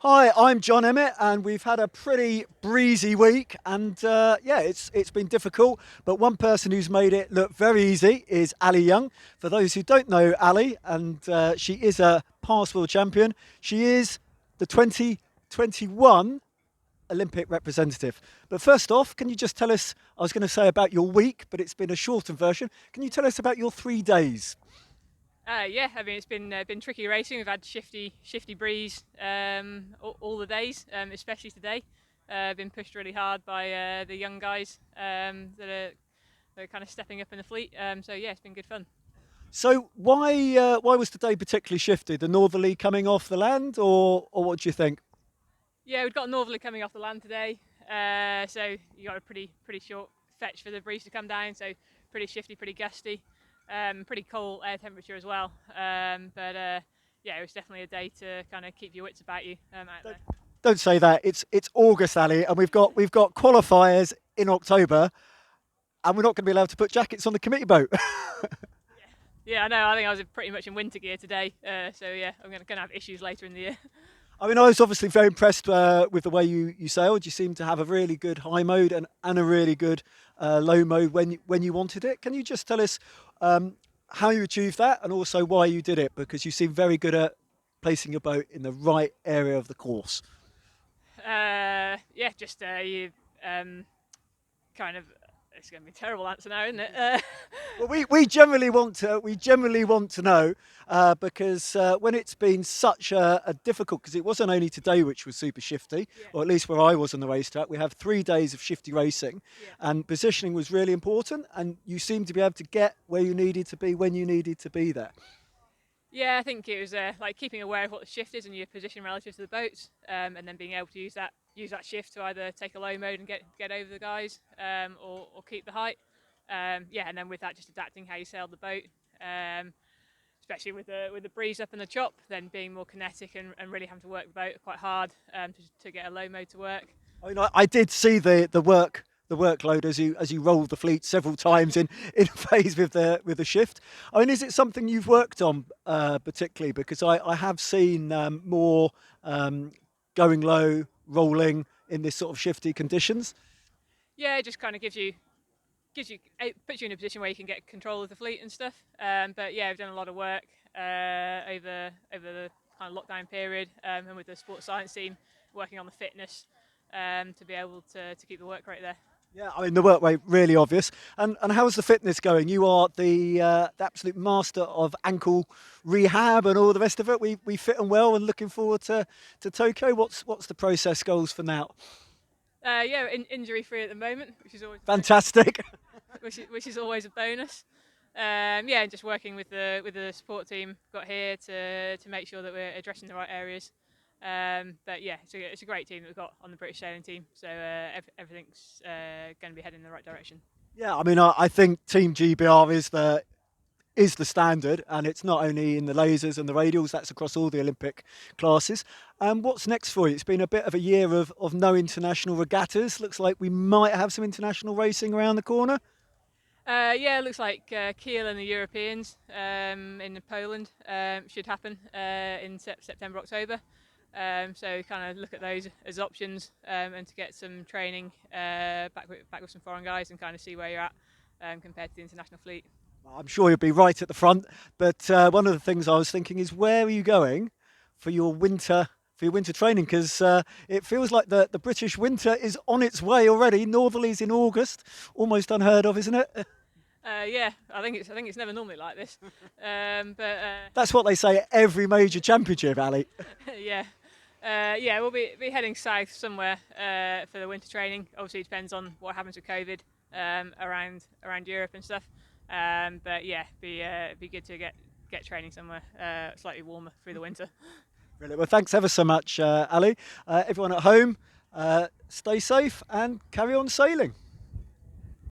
Hi, I'm John Emmett, and we've had a pretty breezy week. And yeah, it's been difficult, but one person who's made it look very easy is Ali Young. For those who don't know Ali, and she is a past world champion. She is the 2021 Olympic representative. But first off, can you just tell us? I was going to say about your week, but it's been a shortened version. Can you tell us about your 3 days? Yeah, I mean it's been tricky racing. We've had shifty breeze all the days, especially today. Been pushed really hard by the young guys that are kind of stepping up in the fleet. So yeah, it's been good fun. So why was the day particularly shifted? The northerly coming off the land, or what do you think? Yeah, we've got a northerly coming off the land today, so you got a pretty short fetch for the breeze to come down. So pretty shifty, pretty gusty, pretty cold air temperature as well. But yeah, it was definitely a day to kind of keep your wits about you out Don't, there. don't say that. It's August, Ali, and we've got qualifiers in October, and we're not going to be allowed to put jackets on the committee boat. Yeah, I know. I think I was pretty much in winter gear today. So yeah, I'm gonna have issues later in the year. I mean, I was obviously very impressed with the way you sailed. You seemed to have a really good high mode and a really good low mode when you wanted it. Can you just tell us how you achieved that and also why you did it? Because you seem very good at placing your boat in the right area of the course. Yeah, just you kind of. It's going to be a terrible answer now, isn't it? Well, we generally want to know because when it's been such a difficult, because it wasn't only today which was super shifty, Yeah, or at least where I was on the racetrack. We have 3 days of shifty racing, yeah. and positioning was really important. And you seemed to be able to get where you needed to be when you needed to be there. Yeah, I think it was like keeping aware of what the shift is and your position relative to the boats, and then being able to use that shift to either take a low mode and get over the guys, or keep the height. Yeah, and then with that, just adapting how you sail the boat, um, especially with the breeze up and the chop, then being more kinetic and really having to work the boat quite hard to get a low mode to work. I mean, I did see the workload as you rolled the fleet several times in phase with the shift. I mean, is it something you've worked on particularly? Because I have seen more um, going low, rolling in this sort of shifty conditions. Yeah, it just kind of puts you in a position where you can get control of the fleet and stuff. But yeah, I've done a lot of work over the kind of lockdown period, and with the sports science team working on the fitness to be able to keep the work rate there. Yeah, I mean the work rate really obvious. And how's the fitness going? You are the absolute master of ankle rehab and all the rest of it. We fit and well, and looking forward to Tokyo. What's the process goals for now? Yeah, injury free at the moment, which is always Fantastic. which is always a bonus. Yeah, and just working with the support team got here to make sure that we're addressing the right areas. But yeah, it's a great team that we've got on the British sailing team. So everything's going to be heading in the right direction. Yeah, I mean I think Team GBR is the standard, and it's not only in the lasers and the radials. That's across all the Olympic classes. What's next for you? It's been a bit of a year of no international regattas. Looks like we might have some international racing around the corner. Yeah, it looks like Kiel and the Europeans in Poland should happen in September, October. So kind of look at those as options and to get some training back with some foreign guys and kind of see where you're at compared to the international fleet. I'm sure you'll be right at the front. But one of the things I was thinking is, where are you going for your winter training? Because it feels like the British winter is on its way already. Northerlies in August, almost unheard of, isn't it? Yeah, I think it's never normally like this, but That's what they say at every major championship, Ali. yeah. Yeah, we'll be heading south somewhere for the winter training. Obviously, it depends on what happens with COVID around Europe and stuff. But yeah, be good to get training somewhere slightly warmer through the winter. Brilliant. Well, thanks ever so much, Ali. Everyone at home, stay safe and carry on sailing.